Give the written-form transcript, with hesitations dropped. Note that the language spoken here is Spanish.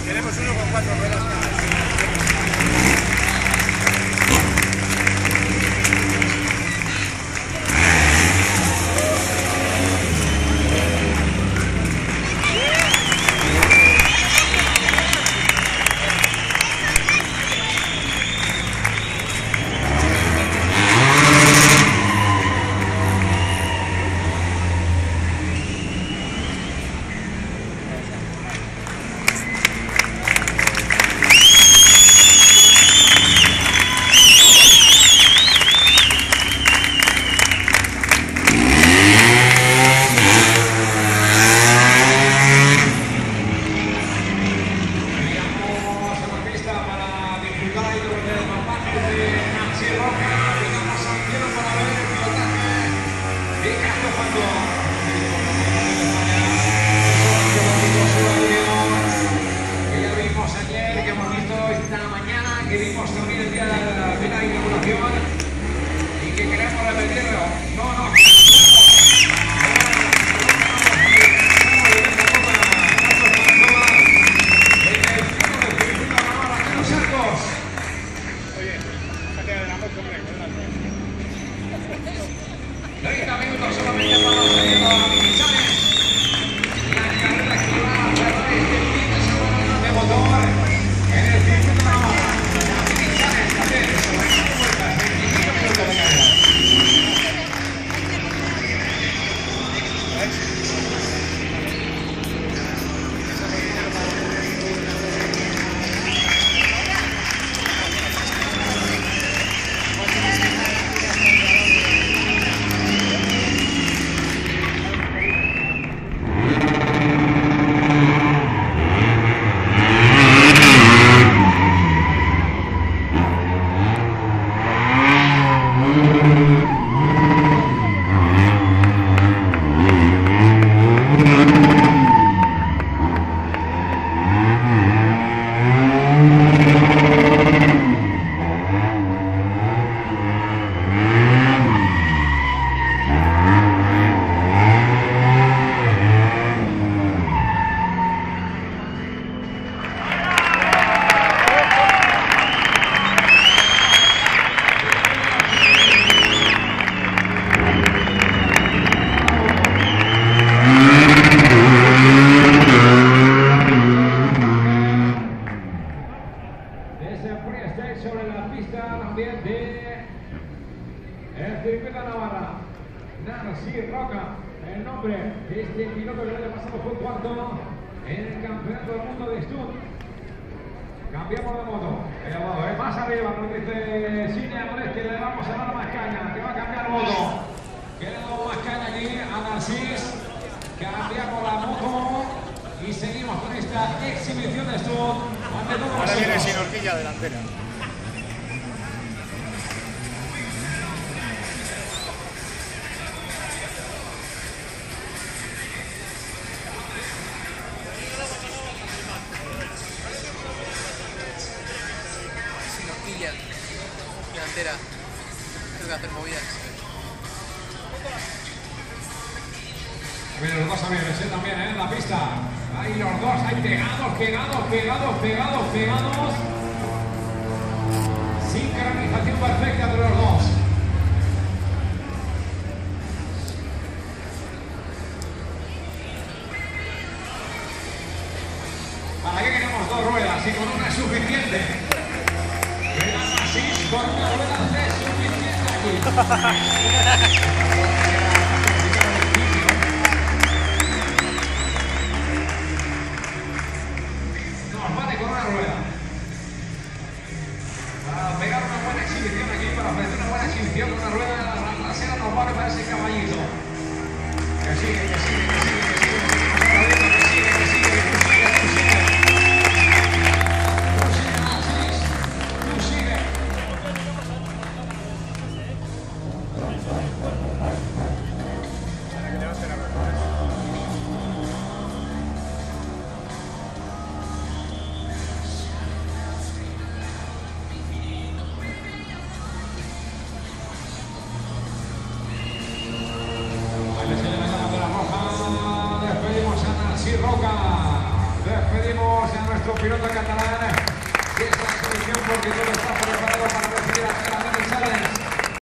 Tenemos uno con 4 ruedas cada. Sobre la pista también de el circuito de Navarra, Narcís Roca, el nombre de este piloto que el año pasado fue cuarto en el campeonato del mundo de Stutt. Cambiamos de moto, más arriba, nos dice Cine Amores que le vamos a dar más caña, que va a cambiar moto, que le damos más caña aquí a Narcís, cambiamos la moto y seguimos con esta exhibición de Stutt. Ahora viene sin horquilla delantera. Delantera, tengo que hacer movidas. Bueno, los dos aviones también en la pista. Ahí los dos, ahí pegados. Sincronización perfecta entre los dos. ¿Para qué queremos dos ruedas? Y con una es suficiente. Con una rueda de suficiente aquí. Nos vale con una rueda. Para pegar una buena exhibición aquí, para ofrecer una buena exhibición con una rueda de la trasera nos vale para ese caballito. Que sigue. Roca, despedimos pedimos a nuestro piloto catalán que esta exhibición, porque todo está preparado para recibir a